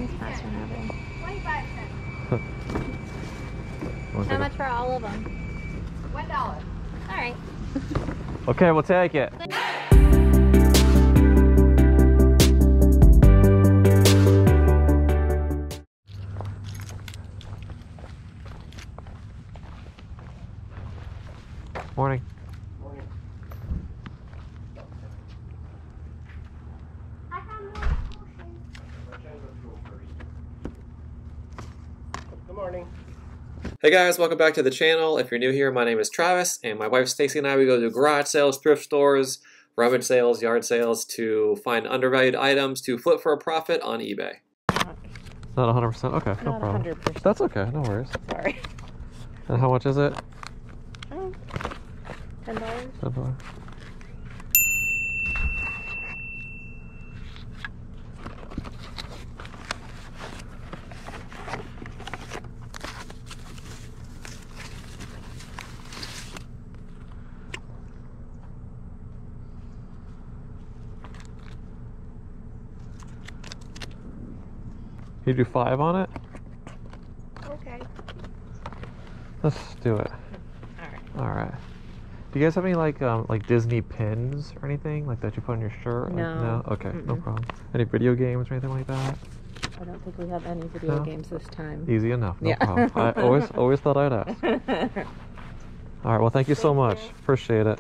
Pass one over. 25 cents. How much for all of them? $1. All right. Okay, we'll take it. Morning. Good morning. Hey guys, welcome back to the channel. If you're new here, my name is Travis, and my wife Stacy and I, we go to garage sales, thrift stores, rummage sales, yard sales to find undervalued items to flip for a profit on eBay. Not 100%? Okay, no Not problem. 100%. That's okay, no worries. Sorry. And how much is it? $10. $10. You do 5 on it? Okay. Let's do it. Alright. Do you guys have any like Disney pins or anything like that you put on your shirt? No. No? Okay, no problem. Any video games or anything like that? I don't think we have any video No? games this time. Easy enough, no Yeah. problem. I always thought I'd ask. Alright, well thank you so much. Appreciate it.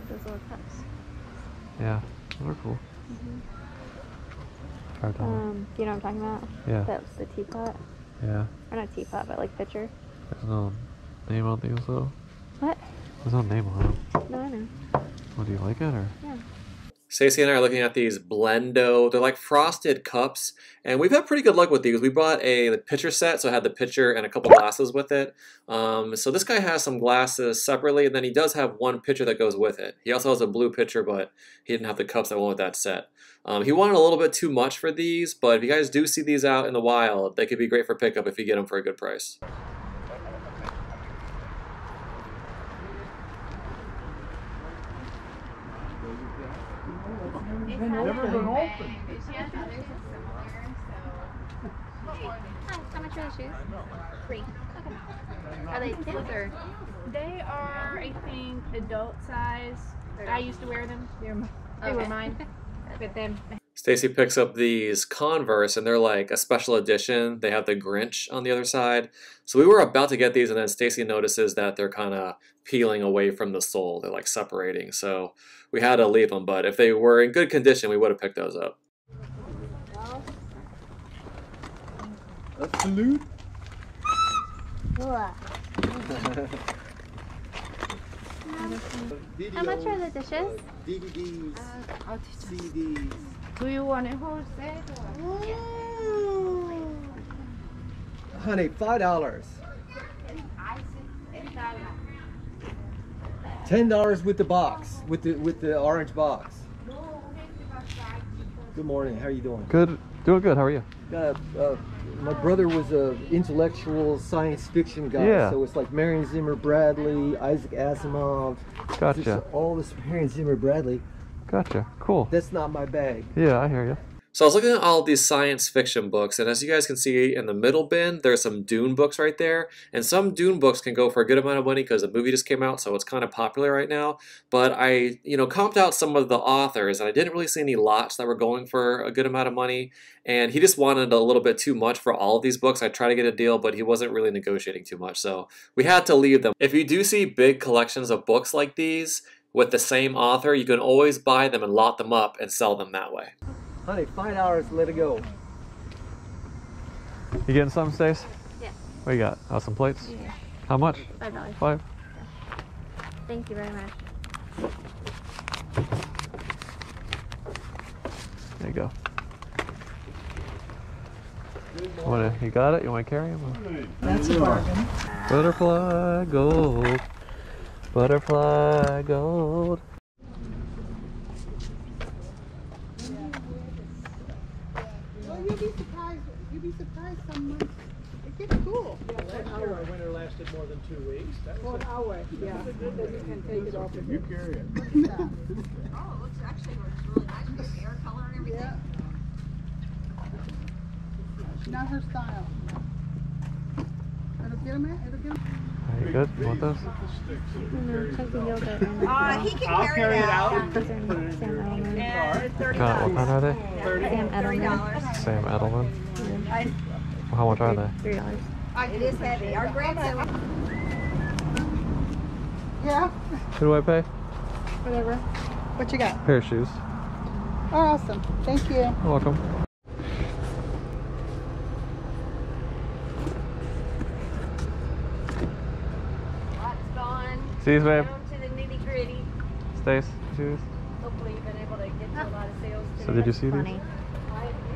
Those little cups. Yeah, those are cool. $5. Do you know what I'm talking about? Yeah. That's the teapot. Yeah. Or not teapot, but like pitcher. There's no name on these though. What? There's no name on them. No, I know. Well, do you like it or? Yeah. Stacey and I are looking at these Blendo. They're like frosted cups, and we've had pretty good luck with these. We bought the pitcher set, so I had the pitcher and a couple glasses with it. So this guy has some glasses separately, and then he does have one pitcher that goes with it. He also has a blue pitcher, but he didn't have the cups that went with that set. He wanted a little bit too much for these, but if you guys do see these out in the wild, they could be great for pickup if you get them for a good price. Never been open. Hi, how much are the shoes? Free. Okay. Are they kids or? They are, I think, adult size. I used to wear them. They were Okay. mine. But then Stacy picks up these Converse, and they're like a special edition. They have the Grinch on the other side. So we were about to get these, and then Stacy notices that they're kind of peeling away from the sole. They're like separating. So we had to leave them, but if they were in good condition, we would have picked those up. A salute. How much are the dishes? DVDs, CDs. do you want a whole set? Honey, $5. $10 with the box, with the orange box. Good morning. How are you doing? Good. Doing good. How are you? My brother was a intellectual science fiction guy, Yeah. so it's like Marion Zimmer Bradley, Isaac Asimov. Gotcha. Just all this Marion Zimmer Bradley. Gotcha. Cool. That's not my bag. Yeah, I hear you. So I was looking at all of these science fiction books, and as you guys can see in the middle bin, there's some Dune books right there. And some Dune books can go for a good amount of money because the movie just came out, so it's kind of popular right now. But I, comped out some of the authors, and I didn't really see any lots that were going for a good amount of money. And he just wanted a little bit too much for all of these books. I tried to get a deal, but he wasn't really negotiating too much, so we had to leave them. If you do see big collections of books like these with the same author, you can always buy them and lot them up and sell them that way. Honey, $5, let it go. You getting some, Stace? Yeah. What you got? Oh, some plates? Yeah. How much? $5. 5? Thank you very much. There you go. You got it? You want to carry them? That's a bargain. Butterfly gold. Butterfly gold. Well, you'll be surprised. You'll be surprised some months. It gets cool. Last year our winter lasted more than 2 weeks. That was 1 hour, yeah. Then you can take it off. you carry it. Oh, it looks actually really nice with the hair color and everything. Yeah. Not her style. It'll get him. It'll get him. Are you good? You want those? No, because the yogurt. He can I'll carry it out. These are Sam Edelman. And $30. What kind are they? Sam Edelman. $30. Sam Edelman. How much are they? $3. It is heavy. Our grandson. Yeah. Who do I pay? Whatever. What you got? Pair of shoes. Oh, awesome. Thank you. You're welcome. Lots gone. See you, babe. Down to the nitty gritty. Stace, shoes. Hopefully you've been able to get to a lot of sales today. So did you see these? Funny.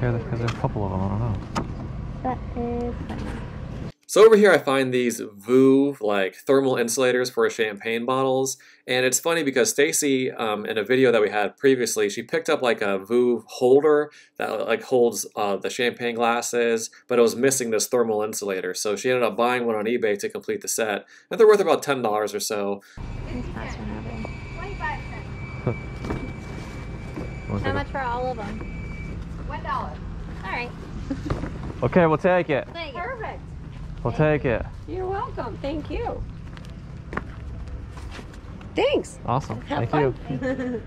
Yeah, there's a couple of them. I don't know. That is funny. So over here I find these VOO like thermal insulators for champagne bottles, and it's funny because Stacy in a video that we had previously, she picked up like a VOO holder that like holds the champagne glasses, but it was missing this thermal insulator, so she ended up buying one on eBay to complete the set, and they're worth about $10 or so. It's faster than ever. 25 cents. How much for all of them? $1. All right. Okay, we'll take it. There you go. Perfect. We'll take it. You're welcome. Thank you. Thanks. Awesome. Have Thank fun. you.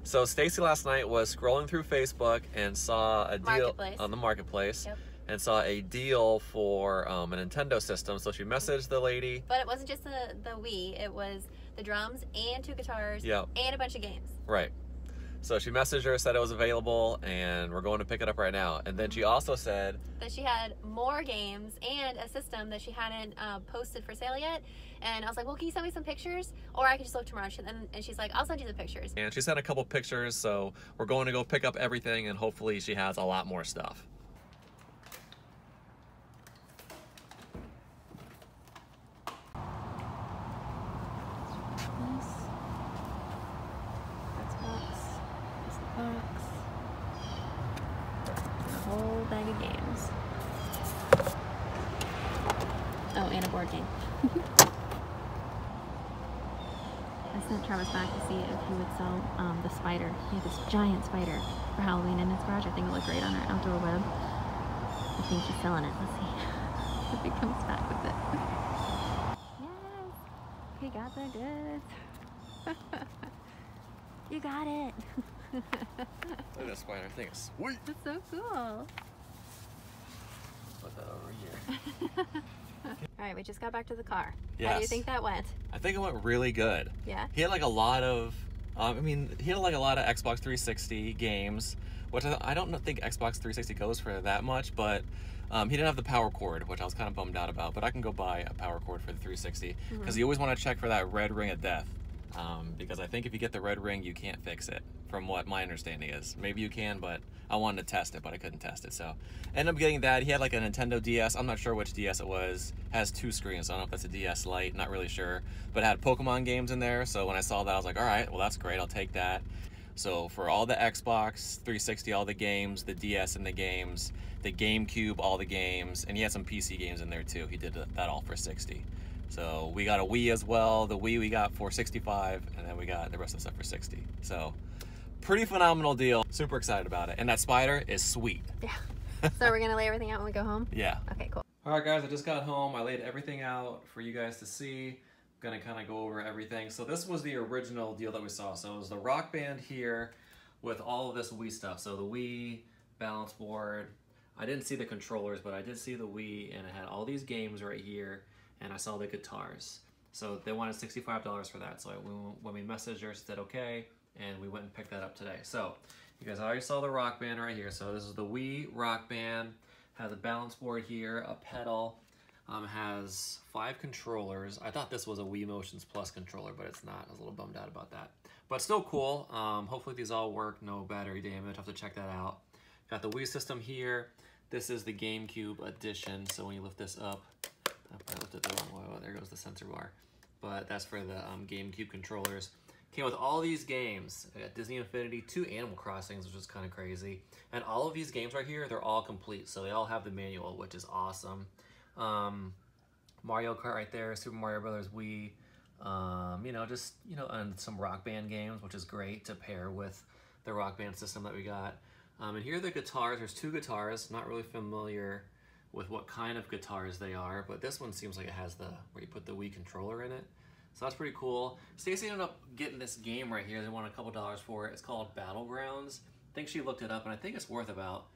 So Stacy last night was scrolling through Facebook and saw a deal Marketplace. on the marketplace. Yep. And saw a deal for a Nintendo system. So she messaged the lady. But it wasn't just the Wii. It was the drums and 2 guitars Yep. and a bunch of games. Right. So she messaged her, said it was available, and we're going to pick it up right now. And then she also said That she had more games and a system that she hadn't posted for sale yet. And I was like, well, can you send me some pictures? Or I can just look tomorrow. And she's like, I'll send you the pictures. and she sent a couple pictures, so we're going to go pick up everything, and hopefully she has a lot more stuff. That's box. That's the box. A whole bag of games. Oh, and a board game. I sent Travis back to see if he would sell the spider. He had this giant spider for Halloween in his garage. I think it looked great on our outdoor web. I think he's selling it. Let's see if he comes back with it. Yes, he got the goods. You got it. Look at that spider. I think it's sweet. That's so cool. Put that over here. All right, we just got back to the car. How do you Yes. think that went? I think it went really good. Yeah? He had like a lot of, he had like a lot of Xbox 360 games, which I don't think Xbox 360 goes for that much, but he didn't have the power cord, which I was kind of bummed out about, but I can go buy a power cord for the 360, because you always want to check for that red ring of death, because I think if you get the red ring, you can't fix it, from what my understanding is. Maybe you can, but I wanted to test it, but I couldn't test it, so ended up getting that. He had like a Nintendo DS. I'm not sure which DS it was. Has 2 screens, so I don't know if that's a DS Lite, not really sure, but it had Pokemon games in there, so when I saw that, I was like, all right, well, that's great, I'll take that. So for all the Xbox 360, all the games, the DS and the games, the GameCube, all the games, and he had some PC games in there too. He did that all for 60. So we got a Wii as well. The Wii we got for 65, and then we got the rest of the stuff for 60. So pretty phenomenal deal. Super excited about it. And that spider is sweet. Yeah. So we're gonna lay everything out when we go home? Yeah. Okay, cool. All right, guys, I just got home. I laid everything out for you guys to see. Gonna kind of go over everything. So this was the original deal that we saw. So it was the Rock Band here with all of this Wii stuff. So the Wii, balance board. I didn't see the controllers, but I did see the Wii, and it had all these games right here, and I saw the guitars. So they wanted $65 for that. So when we messaged her, she said okay, and we went and picked that up today. So you guys already saw the Rock Band right here. So this is the Wii Rock Band. Has a balance board here, a pedal. Has 5 controllers. I thought this was a Wii Motions Plus controller, but it's not. I was a little bummed out about that. But still cool. Hopefully these all work. No battery damage. I'll have to check that out. Got the Wii system here. This is the GameCube edition. So when you lift this up, I lifted the wrong way. the sensor bar. But that's for the GameCube controllers. Came with all these games. I got Disney Infinity, 2 Animal Crossings, which is kind of crazy. And all of these games right here, they're all complete. So they all have the manual, which is awesome. Mario Kart right there, Super Mario Brothers Wii. And some Rock Band games, which is great to pair with the Rock Band system that we got. And here are the guitars. There's 2 guitars. Not really familiar with what kind of guitars they are, but this one seems like it has where you put the Wii controller in it. So that's pretty cool. Stacy ended up getting this game right here. They wanted a couple dollars for it. It's called Battlegrounds. I think she looked it up, and I think it's worth about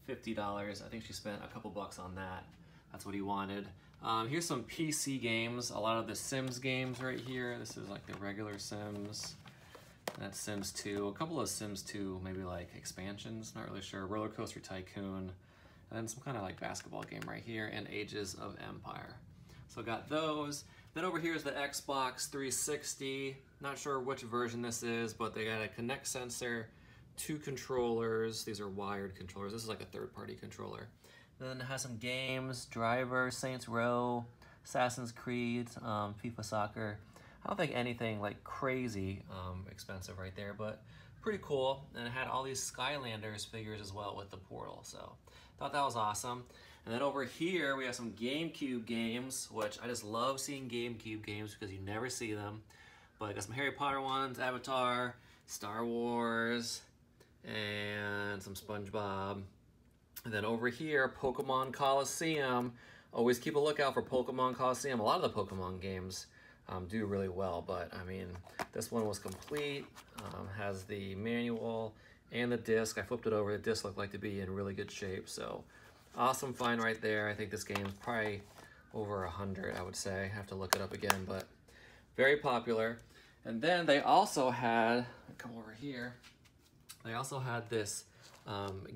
$50. I think she spent a couple bucks on that. That's what he wanted. Here's some PC games. A lot of the Sims games right here. This is like the regular Sims. That's Sims 2. A couple of Sims 2, maybe like expansions. Not really sure. Roller Coaster Tycoon. And then some kind of like basketball game right here. And Ages of Empire. So got those. Then over here is the Xbox 360. Not sure which version this is, but they got a Kinect sensor, 2 controllers. These are wired controllers. This is like a third-party controller. Then it has some games, Driver, Saints Row, Assassin's Creed, FIFA Soccer. I don't think anything like crazy expensive right there, but pretty cool. And it had all these Skylanders figures as well with the portal, so thought that was awesome. And then over here, we have some GameCube games, which I just love seeing GameCube games because you never see them. But I got some Harry Potter ones, Avatar, Star Wars, and some SpongeBob. And then over here, Pokemon Coliseum. Always keep a lookout for Pokemon Coliseum. A lot of the Pokemon games do really well, but I mean, this one was complete, has the manual and the disc. I flipped it over. The disc looked like to be in really good shape, so awesome find right there. I think this game is probably over 100, I would say. I have to look it up again, but very popular. And then they also had, come over here, they also had this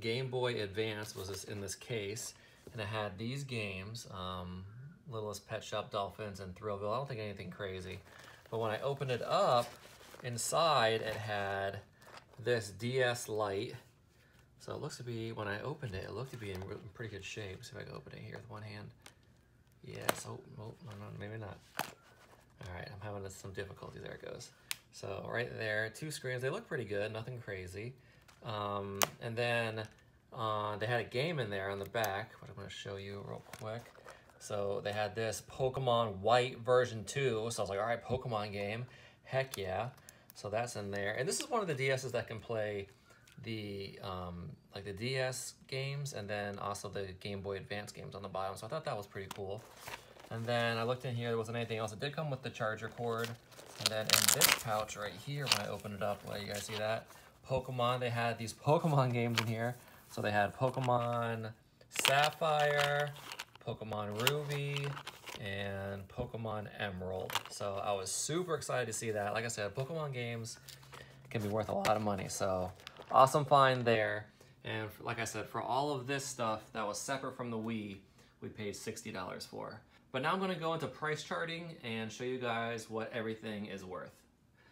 Game Boy Advance was in this case, and it had these games, Littlest Pet Shop Dolphins and Thrillville. I don't think anything crazy. But when I opened it up, inside it had this DS Lite. So it looks to be, when I opened it, it looked to be in pretty good shape. See if I can open it here with one hand. Yes, oh, no, maybe not. All right, I'm having some difficulty. There it goes. So right there, 2 screens. They look pretty good, nothing crazy. And then they had a game in there on the back, but I'm going to show you real quick. So they had this Pokemon White version 2. So I was like, all right, Pokemon game. Heck yeah. So that's in there. And this is one of the DSs that can play the like the DS games and then also the Game Boy Advance games on the bottom. So I thought that was pretty cool. And then I looked in here, there wasn't anything else. It did come with the charger cord. And then in this pouch right here, when I opened it up, you guys see that? Pokemon, they had these Pokemon games in here. So they had Pokemon Sapphire, Pokemon Ruby, and Pokemon Emerald. So I was super excited to see that. Like I said, Pokemon games can be worth a lot of money. So awesome find there. And like I said, for all of this stuff that was separate from the Wii, we paid $60 for. But now I'm going to go into price charting and show you guys what everything is worth.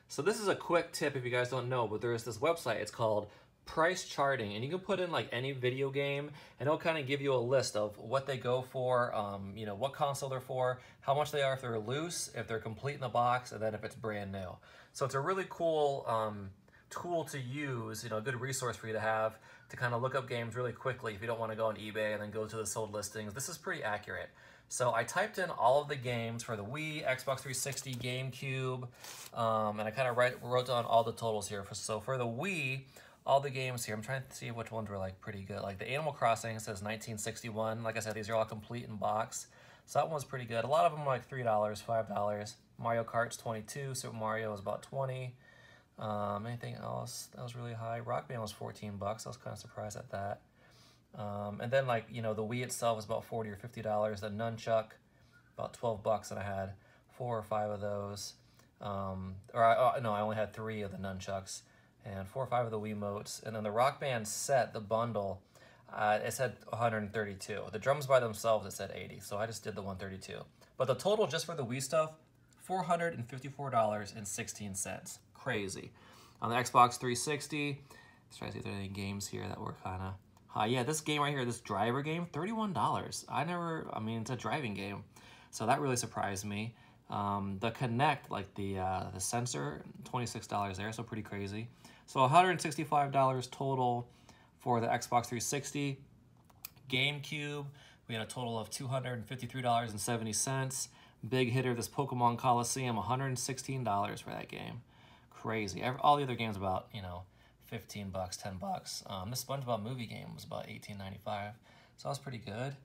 So this is a quick tip if you guys don't know, but there is this website. It's called Price Charting, and you can put in like any video game and it'll kind of give you a list of what they go for, you know, what console they're for, how much they are if they're loose, if they're complete in the box, and then if it's brand new. So it's a really cool tool to use, you know, a good resource for you to have to kind of look up games really quickly if you don't want to go on eBay and then go to the sold listings. This is pretty accurate. So I typed in all of the games for the Wii, Xbox 360, GameCube, and I kind of wrote down all the totals here. So for the Wii, all the games here, I'm trying to see which ones were like pretty good. Like the Animal Crossing says 1961. Like I said, these are all complete in box. So that one was pretty good. A lot of them were like $3, $5. Mario Kart's 22. Super Mario was about 20. Anything else that was really high? Rock Band was 14 bucks. I was kind of surprised at that. And then like, you know, the Wii itself was about $40 or $50. The Nunchuck, about 12 bucks, and I had 4 or 5 of those. No, I only had 3 of the Nunchucks and 4 or 5 of the Wiimotes. And then the Rock Band set, the bundle, it said 132. The drums by themselves, it said 80. So I just did the 132. But the total just for the Wii stuff, $454.16. Crazy. On the Xbox 360, let's try to see if there are any games here that were kind of high. Yeah, this game right here, this driver game, $31. I mean, it's a driving game. So that really surprised me. The Kinect, like the sensor, $26 there, so pretty crazy. So $165 total for the Xbox 360. GameCube, we had a total of $253.70. Big hitter, this Pokemon Coliseum, $116 for that game. Crazy. All the other games about, you know, $15, $10. This SpongeBob movie game was about $18.95, so that was pretty good.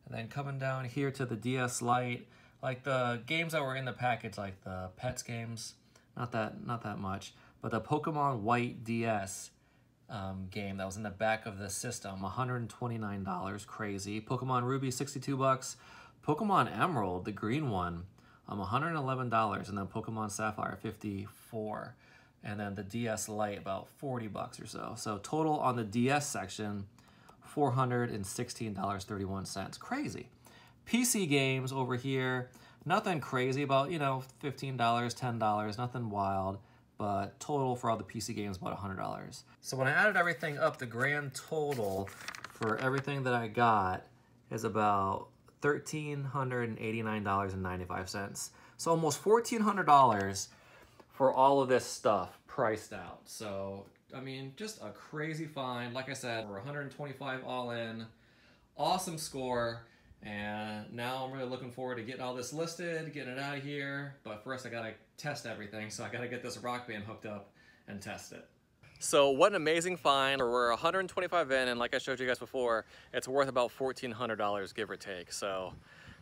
And then coming down here to the DS Lite, like the games that were in the package, like the Pets games, not that much, but the Pokemon White DS game that was in the back of the system, $129, crazy. Pokemon Ruby, $62. Pokemon Emerald, the green one, $111, and then Pokemon Sapphire, $54. And then the DS Lite, about $40 or so. So total on the DS section, $416.31. Crazy. PC games over here, nothing crazy, about, you know, $15, $10, nothing wild. But total for all the PC games, about $100. So when I added everything up, the grand total for everything that I got is about $1,389.95. So almost $1,400 for all of this stuff priced out. So, I mean, just a crazy find. Like I said, we're $125 all in. Awesome score. And now I'm really looking forward to getting all this listed, getting it out of here. But first I gotta test everything, so I gotta get this Rock Band hooked up and test it. So what an amazing find. We're 125 in, and like I showed you guys before, it's worth about $1,400, give or take. So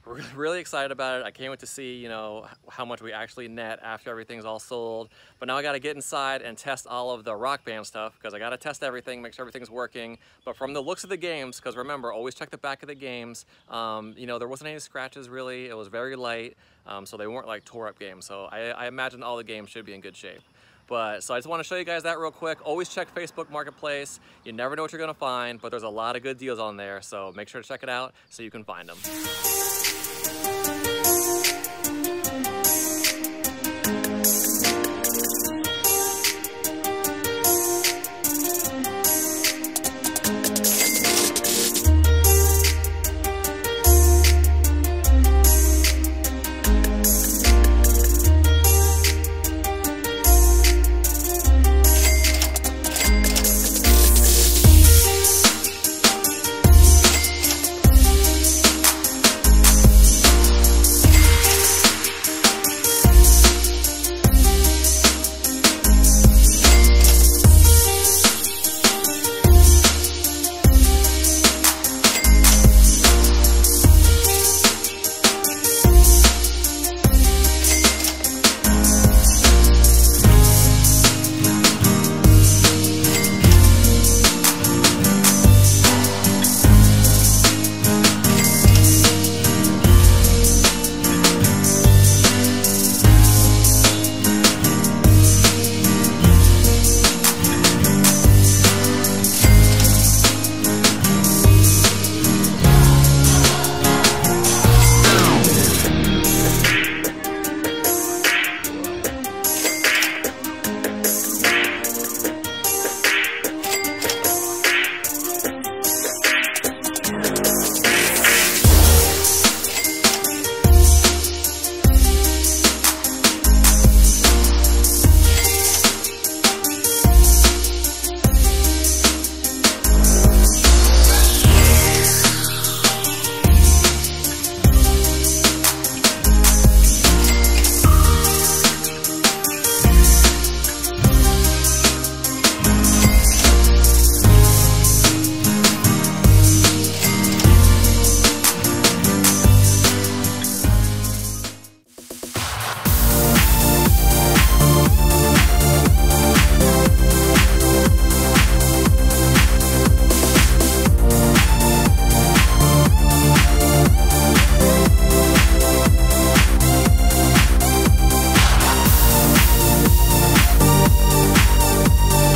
we're really excited about it. I can't wait to see, you know, how much we actually net after everything's all sold. But now I gotta get inside and test all of the Rock Band stuff, because I gotta test everything, make sure everything's working. But from the looks of the games, because remember, always check the back of the games, you know, there wasn't any scratches really. It was very light, so they weren't like tore up games. So I imagine all the games should be in good shape. So I just want to show you guys that real quick. Always check Facebook Marketplace. You never know what you're gonna find, but there's a lot of good deals on there. So make sure to check it out so you can find them.